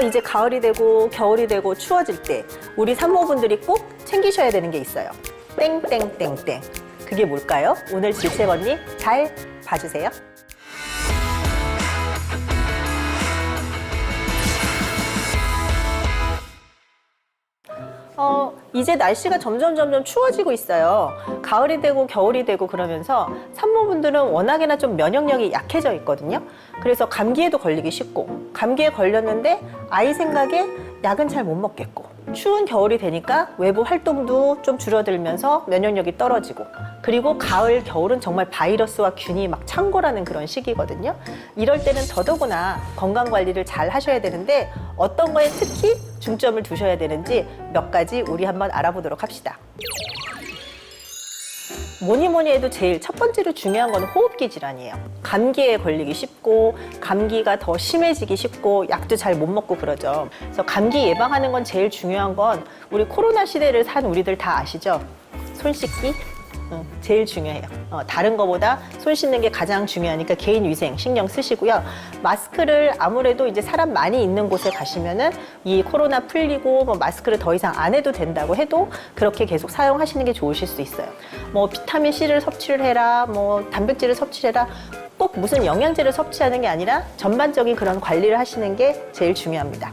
이제 가을이 되고 겨울이 되고 추워질 때 우리 산모분들이 꼭 챙기셔야 되는 게 있어요. 땡땡땡땡. 그게 뭘까요? 오늘 질책 언니 잘 봐주세요. 이제 날씨가 점점 추워지고 있어요. 가을이 되고 겨울이 되고 그러면서 산모분들은 워낙에나 좀 면역력이 약해져 있거든요. 그래서 감기에도 걸리기 쉽고, 감기에 걸렸는데 아이 생각에 약은 잘 못 먹겠고, 추운 겨울이 되니까 외부 활동도 좀 줄어들면서 면역력이 떨어지고, 그리고 가을, 겨울은 정말 바이러스와 균이 막 창궐하는 그런 시기거든요. 이럴 때는 더더구나 건강 관리를 잘 하셔야 되는데 어떤 거에 특히 중점을 두셔야 되는지 몇 가지 우리 한번 알아보도록 합시다. 뭐니 해도 제일 첫 번째로 중요한 건 호흡기 질환이에요. 감기에 걸리기 쉽고, 감기가 더 심해지기 쉽고, 약도 잘 못 먹고 그러죠. 그래서 감기 예방하는 건 제일 중요한 건 우리 코로나 시대를 산 우리들 다 아시죠? 손 씻기 제일 중요해요. 다른 거보다 손 씻는 게 가장 중요하니까 개인 위생 신경 쓰시고요. 마스크를 아무래도 이제 사람 많이 있는 곳에 가시면은 이 코로나 풀리고 뭐 마스크를 더 이상 안 해도 된다고 해도 그렇게 계속 사용하시는 게 좋으실 수 있어요. 뭐 비타민 C를 섭취를 해라, 뭐 단백질을 섭취해라. 꼭 무슨 영양제를 섭취하는 게 아니라 전반적인 그런 관리를 하시는 게 제일 중요합니다.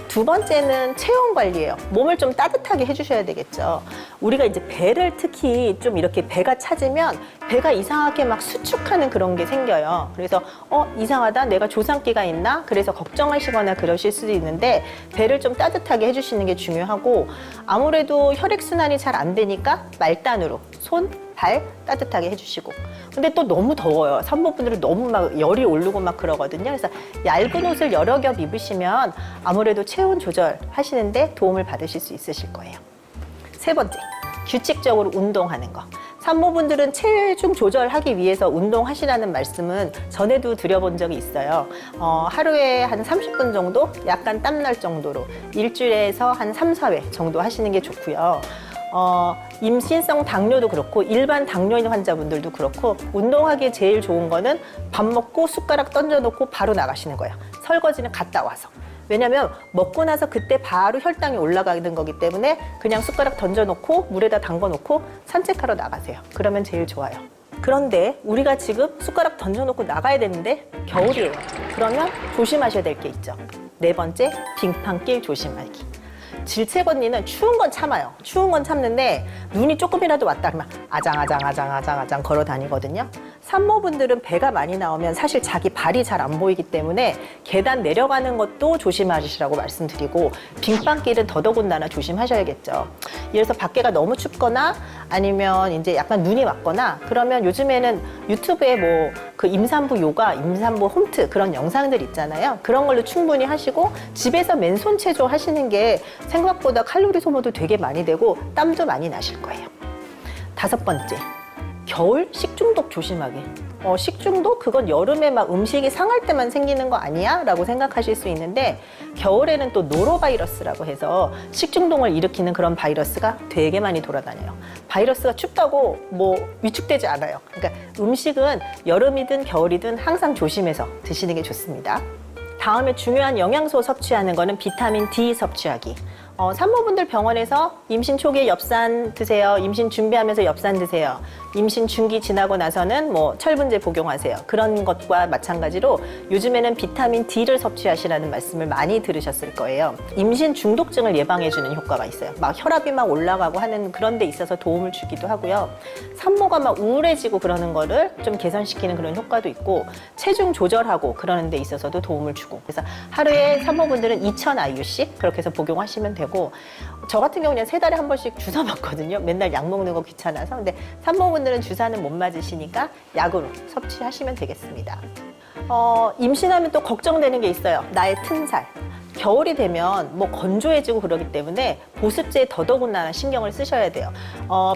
두 번째는 체온 관리예요. 몸을 좀 따뜻하게 해주셔야 되겠죠. 우리가 이제 배를 특히 좀 이렇게 배가 차지면 배가 이상하게 막 수축하는 그런 게 생겨요. 그래서 이상하다, 내가 조상기가 있나? 그래서 걱정하시거나 그러실 수도 있는데 배를 좀 따뜻하게 해주시는 게 중요하고, 아무래도 혈액순환이 잘 안 되니까 말단으로 손, 발 따뜻하게 해주시고, 근데 또 너무 더워요. 산모분들은 너무 막 열이 오르고 막 그러거든요. 그래서 얇은 옷을 여러 겹 입으시면 아무래도 체온 조절 하시는데 도움을 받으실 수 있으실 거예요. 세 번째, 규칙적으로 운동하는 거. 산모분들은 체중 조절하기 위해서 운동하시라는 말씀은 전에도 드려본 적이 있어요. 하루에 한 30분 정도, 약간 땀날 정도로 일주일에서 한 3, 4회 정도 하시는 게 좋고요. 임신성 당뇨도 그렇고 일반 당뇨 환자분들도 그렇고, 운동하기에 제일 좋은 거는 밥 먹고 숟가락 던져놓고 바로 나가시는 거예요. 설거지는 갔다 와서. 왜냐면 먹고 나서 그때 바로 혈당이 올라가는 거기 때문에 그냥 숟가락 던져놓고 물에다 담궈놓고 산책하러 나가세요. 그러면 제일 좋아요. 그런데 우리가 지금 숟가락 던져놓고 나가야 되는데 겨울이에요. 그러면 조심하셔야 될 게 있죠. 네 번째, 빙판길 조심하기. 질책 언니는 추운 건 참아요. 추운 건 참는데 눈이 조금이라도 왔다 그러면 아장 걸어 다니거든요. 산모분들은 배가 많이 나오면 사실 자기 발이 잘 안 보이기 때문에 계단 내려가는 것도 조심하시라고 말씀드리고, 빙판길은 더더군다나 조심하셔야겠죠. 그래서 밖에가 너무 춥거나 아니면 이제 약간 눈이 왔거나 그러면 요즘에는 유튜브에 뭐 그 임산부 요가, 임산부 홈트 그런 영상들 있잖아요. 그런 걸로 충분히 하시고 집에서 맨손 체조 하시는 게 생각보다 칼로리 소모도 되게 많이 되고 땀도 많이 나실 거예요. 다섯 번째, 겨울 식중독 조심하기. 식중독? 그건 여름에 막 음식이 상할 때만 생기는 거 아니야? 라고 생각하실 수 있는데, 겨울에는 또 노로바이러스라고 해서 식중독을 일으키는 그런 바이러스가 되게 많이 돌아다녀요. 바이러스가 춥다고 뭐 위축되지 않아요. 그러니까 음식은 여름이든 겨울이든 항상 조심해서 드시는 게 좋습니다. 다음에 중요한 영양소 섭취하는 거는 비타민 D 섭취하기. 산모분들 병원에서 임신 초기에 엽산 드세요. 임신 준비하면서 엽산 드세요. 임신 중기 지나고 나서는 뭐 철분제 복용하세요. 그런 것과 마찬가지로 요즘에는 비타민 D를 섭취하시라는 말씀을 많이 들으셨을 거예요. 임신 중독증을 예방해주는 효과가 있어요. 막 혈압이 막 올라가고 하는 그런 데 있어서 도움을 주기도 하고요. 산모가 막 우울해지고 그러는 거를 좀 개선시키는 그런 효과도 있고, 체중 조절하고 그러는 데 있어서도 도움을 주고, 그래서 하루에 산모분들은 2000IU씩 그렇게 해서 복용하시면 되고, 저 같은 경우는 3달에 한 번씩 주사 맞거든요. 맨날 약 먹는 거 귀찮아서. 근데 산모분들은 주사는 못 맞으시니까 약으로 섭취하시면 되겠습니다. 임신하면 또 걱정되는 게 있어요. 나의 튼살. 겨울이 되면 뭐 건조해지고 그러기 때문에 보습제에 더더군다나 신경을 쓰셔야 돼요.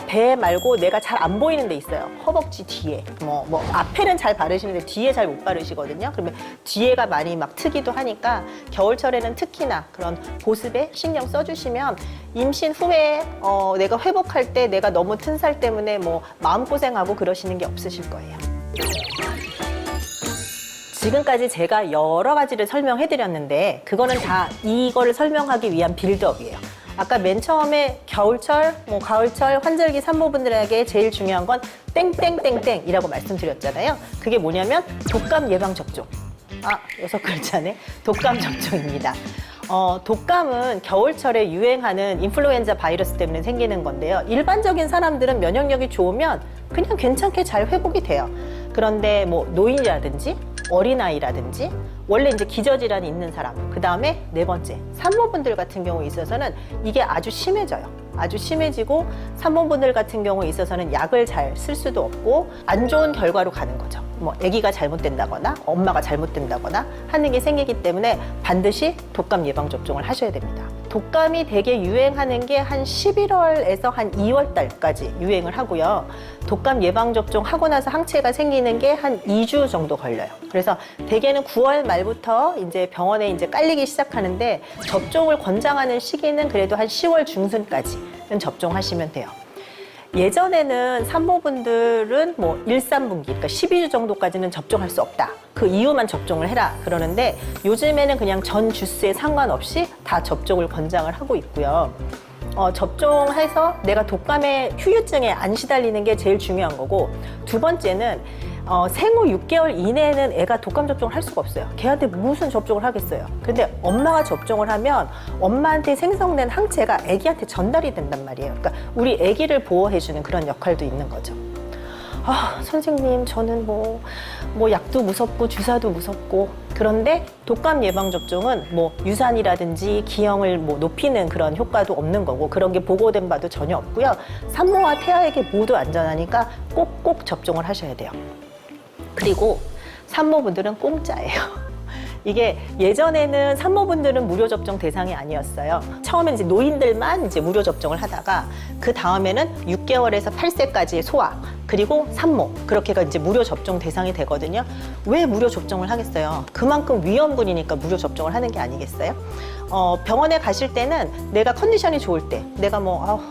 배 말고 내가 잘 안 보이는 데 있어요. 허벅지 뒤에. 뭐 앞에는 잘 바르시는데 뒤에 잘 못 바르시거든요. 그러면 뒤에가 많이 막 트기도 하니까 겨울철에는 특히나 그런 보습에 신경 써주시면 임신 후에 내가 회복할 때 내가 너무 튼살 때문에 뭐 마음고생하고 그러시는 게 없으실 거예요. 지금까지 제가 여러 가지를 설명해 드렸는데 그거는 다 이거를 설명하기 위한 빌드업이에요. 아까 맨 처음에 겨울철, 가을철, 환절기 산모분들에게 제일 중요한 건 땡땡땡땡이라고 말씀드렸잖아요. 그게 뭐냐면 독감 예방 접종. 아, 6글자네. 독감 접종입니다. 독감은 겨울철에 유행하는 인플루엔자 바이러스 때문에 생기는 건데요. 일반적인 사람들은 면역력이 좋으면 그냥 괜찮게 잘 회복이 돼요. 그런데 뭐 노인이라든지 어린아이라든지 원래 이제 기저질환이 있는 사람, 그 다음에 네 번째 산모분들 같은 경우에 있어서는 이게 아주 심해져요. 아주 심해지고 산모분들 같은 경우에 있어서는 약을 잘 쓸 수도 없고 안 좋은 결과로 가는 거죠. 뭐 아기가 잘못된다거나 엄마가 잘못된다거나 하는 게 생기기 때문에 반드시 독감 예방 접종을 하셔야 됩니다. 독감이 되게 유행하는 게 한 11월에서 한 2월 달까지 유행을 하고요. 독감 예방 접종 하고 나서 항체가 생기는 게 한 2주 정도 걸려요. 그래서 대개는 9월 말부터 이제 병원에 이제 깔리기 시작하는데 접종을 권장하는 시기는 그래도 한 10월 중순까지는 접종하시면 돼요. 예전에는 산모분들은 뭐 1, 3분기, 그러니까 12주 정도까지는 접종할 수 없다. 그 이후만 접종을 해라. 그러는데 요즘에는 그냥 전 주스에 상관없이 다 접종을 권장을 하고 있고요. 접종해서 내가 독감의 후유증에 안 시달리는 게 제일 중요한 거고, 두 번째는 생후 6개월 이내에는 애가 독감 접종을 할 수가 없어요. 걔한테 무슨 접종을 하겠어요. 근데 엄마가 접종을 하면 엄마한테 생성된 항체가 애기한테 전달이 된단 말이에요. 그러니까 우리 애기를 보호해주는 그런 역할도 있는 거죠. 아, 선생님, 저는 뭐 약도 무섭고 주사도 무섭고, 그런데 독감 예방 접종은 뭐 유산이라든지 기형을 뭐 높이는 그런 효과도 없는 거고 그런 게 보고된 바도 전혀 없고요. 산모와 태아에게 모두 안전하니까 꼭꼭 접종을 하셔야 돼요. 그리고 산모분들은 공짜예요. 이게 예전에는 산모분들은 무료 접종 대상이 아니었어요. 처음엔 이제 노인들만 이제 무료 접종을 하다가 그 다음에는 6개월에서 8세까지의 소아 그리고 산모 그렇게가 이제 무료 접종 대상이 되거든요. 왜 무료 접종을 하겠어요? 그만큼 위험군이니까 무료 접종을 하는 게 아니겠어요? 병원에 가실 때는 내가 컨디션이 좋을 때, 내가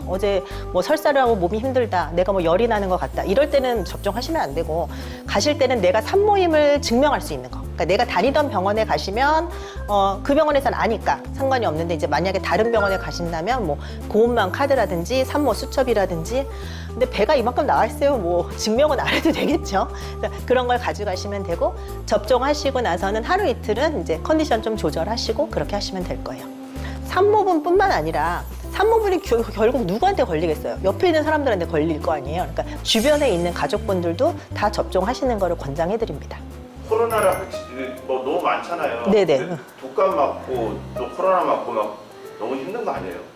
어제 설사를 하고 몸이 힘들다, 내가 열이 나는 것 같다, 이럴 때는 접종하시면 안 되고, 가실 때는 내가 산모임을 증명할 수 있는 거. 그러니까 내가 다니던 병원에 가시면 그 병원에서는 아니까 상관이 없는데, 이제 만약에 다른 병원에 가신다면 고온망 카드라든지 산모 수첩이라든지, 근데 배가 이만큼 나와 있어요. 증명은 안 해도 되겠죠. 그런 걸 가져가시면 되고, 접종하시고 나서는 하루 이틀은 이제 컨디션 좀 조절하시고 그렇게 하시면 될 거예요. 산모분뿐만 아니라 산모분이 결국 누구한테 걸리겠어요? 옆에 있는 사람들한테 걸릴 거 아니에요. 그러니까 주변에 있는 가족분들도 다 접종하시는 거를 권장해드립니다. 코로나랑 너무 많잖아요. 네네. 독감 맞고 또 코로나 맞고 막 너무 힘든 거 아니에요?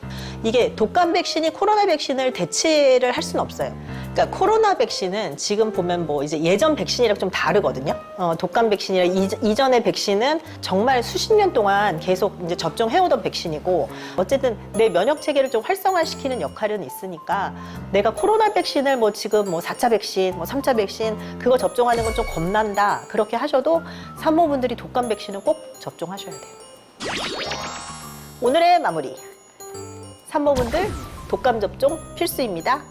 이게 독감 백신이 코로나 백신을 대체를 할 수는 없어요. 그러니까 코로나 백신은 지금 보면 이제 예전 백신이랑 좀 다르거든요. 독감 백신이랑 이전의 백신은 정말 수십 년 동안 계속 이제 접종해오던 백신이고, 어쨌든 내 면역 체계를 좀 활성화시키는 역할은 있으니까, 내가 코로나 백신을 지금 4차 백신, 3차 백신 그거 접종하는 건 좀 겁난다, 그렇게 하셔도 산모분들이 독감 백신은 꼭 접종하셔야 돼요. 오늘의 마무리. 산모분들 독감 접종 필수입니다.